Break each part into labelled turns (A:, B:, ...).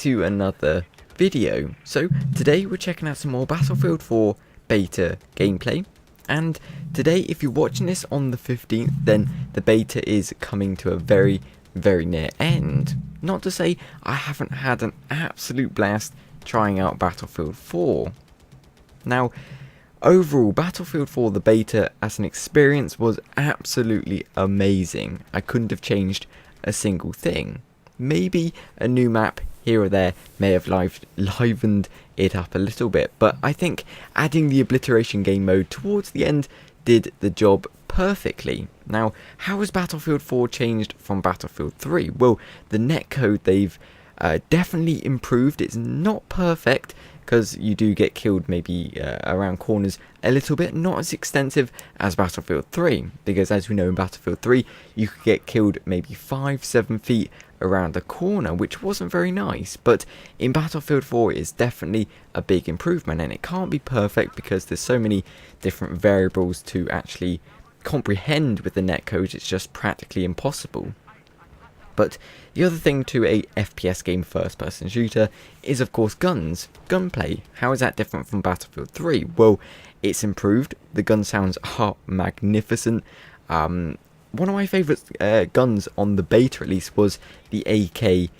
A: to another video. So today we're checking out some more Battlefield 4 beta gameplay, and today, if you're watching this on the 15th, then the beta is coming to a very near end. Not to say I haven't had an absolute blast trying out Battlefield 4. Now, overall, Battlefield 4 the beta as an experience was absolutely amazing. I couldn't have changed a single thing. Maybe a new map here or there may have livened it up a little bit, but I think adding the obliteration game mode towards the end did the job perfectly. Now, how has Battlefield 4 changed from Battlefield 3? Well, the netcode they've definitely improved. It's not perfect, because you do get killed maybe around corners a little bit, not as extensive as Battlefield 3, because as we know in Battlefield 3 you could get killed maybe 5-7 feet around the corner, which wasn't very nice. But in Battlefield 4 it's definitely a big improvement, and it can't be perfect because there's so many different variables to actually comprehend with the netcode. It's just practically impossible. But the other thing to a FPS game first person shooter is of course guns, gunplay. How is that different from Battlefield 3? Well, it's improved. The gun sounds are magnificent. One of my favourite guns on the beta at least was the AK-5C.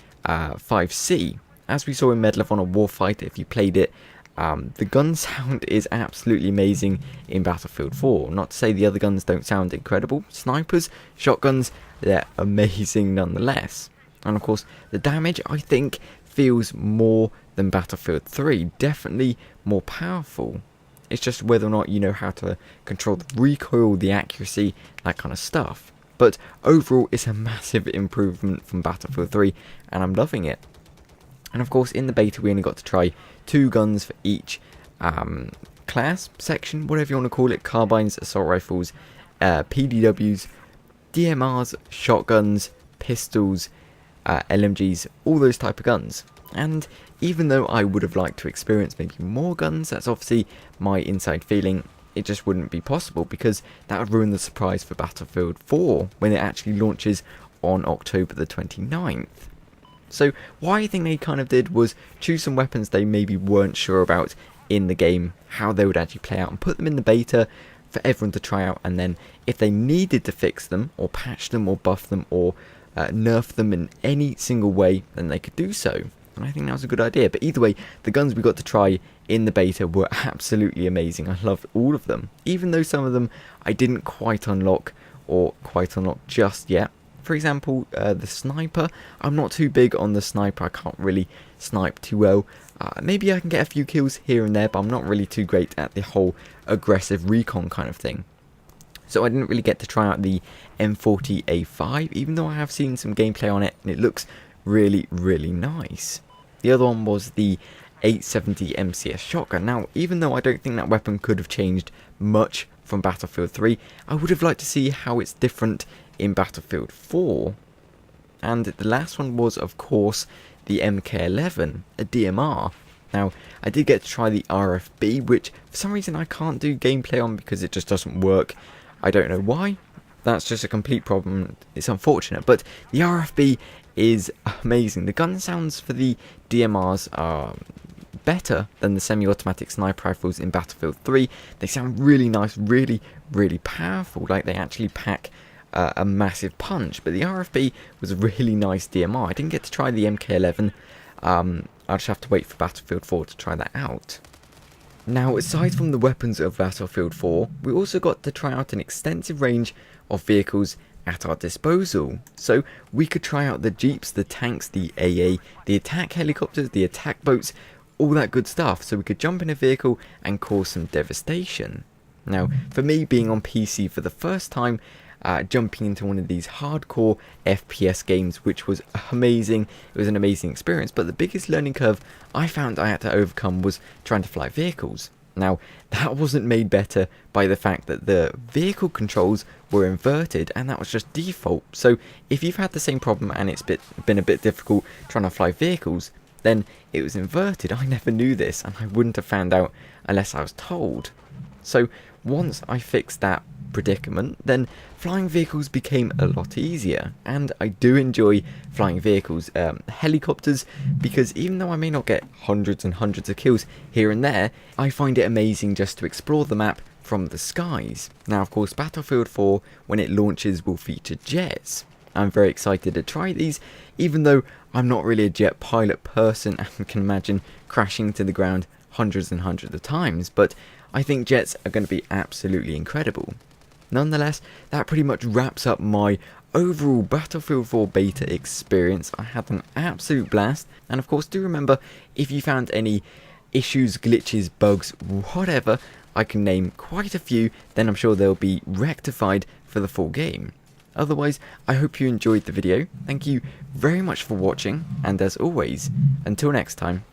A: As we saw in Medal of Honor Warfighter, if you played it, the gun sound is absolutely amazing in Battlefield 4. Not to say the other guns don't sound incredible. Snipers, shotguns, they're amazing nonetheless. And of course, the damage, I think, feels more than Battlefield 3. Definitely more powerful. It's just whether or not you know how to control the recoil, the accuracy, that kind of stuff. But overall, it's a massive improvement from Battlefield 3, and I'm loving it. And of course, in the beta, we only got to try 2 guns for each class, section, whatever you want to call it. Carbines, assault rifles, PDWs, DMRs, shotguns, pistols, LMGs, all those type of guns. And even though I would have liked to experience maybe more guns, that's obviously my inside feeling, it just wouldn't be possible, because that would ruin the surprise for Battlefield 4 when it actually launches on October the 29th. So what I think they kind of did was choose some weapons they maybe weren't sure about in the game, how they would actually play out, and put them in the beta for everyone to try out, and then if they needed to fix them or patch them or buff them or nerf them in any single way, then they could do so. And I think that was a good idea. But either way, the guns we got to try in the beta were absolutely amazing. I loved all of them, even though some of them I didn't quite unlock just yet. For example, the sniper. I'm not too big on the sniper. I can't really snipe too well. Maybe I can get a few kills here and there, but I'm not really too great at the whole aggressive recon kind of thing. So I didn't really get to try out the M40A5, even though I have seen some gameplay on it, and it looks really nice. The other one was the 870 MCS shotgun. Now, even though I don't think that weapon could have changed much from Battlefield 3, I would have liked to see how it's different in Battlefield 4. And the last one was, of course, the MK11, a DMR. Now, I did get to try the RFB, which for some reason I can't do gameplay on because it just doesn't work. I don't know why. That's just a complete problem. It's unfortunate, but the RFB is amazing. The gun sounds for the DMRs are better than the semi-automatic sniper rifles in Battlefield 3. They sound really nice, really powerful, like they actually pack a massive punch. But the RFB was a really nice DMR. I didn't get to try the MK11. I'll just have to wait for Battlefield 4 to try that out. Now, aside from the weapons of Battlefield 4, we also got to try out an extensive range of vehicles at our disposal. So we could try out the jeeps, the tanks, the AA, the attack helicopters, the attack boats, all that good stuff. So we could jump in a vehicle and cause some devastation. Now, for me, being on PC for the first time, jumping into one of these hardcore FPS games, which was amazing. It was an amazing experience, but the biggest learning curve I found I had to overcome was trying to fly vehicles. Now, that wasn't made better by the fact that the vehicle controls were inverted, and that was just default. So if you've had the same problem and it's been a bit difficult trying to fly vehicles, then it was inverted. I never knew this, and I wouldn't have found out unless I was told. So once I fixed that predicament, then flying vehicles became a lot easier. And I do enjoy flying vehicles, helicopters, because even though I may not get hundreds and hundreds of kills here and there, I find it amazing just to explore the map from the skies. Now, of course, Battlefield 4, when it launches, will feature jets. I'm very excited to try these, even though I'm not really a jet pilot person and can imagine crashing to the ground hundreds and hundreds of times, but I think jets are going to be absolutely incredible. Nonetheless, that pretty much wraps up my overall Battlefield 4 beta experience. I had an absolute blast, and of course do remember, if you found any issues, glitches, bugs, whatever, I can name quite a few, then I'm sure they'll be rectified for the full game. Otherwise, I hope you enjoyed the video. Thank you very much for watching, and as always, until next time,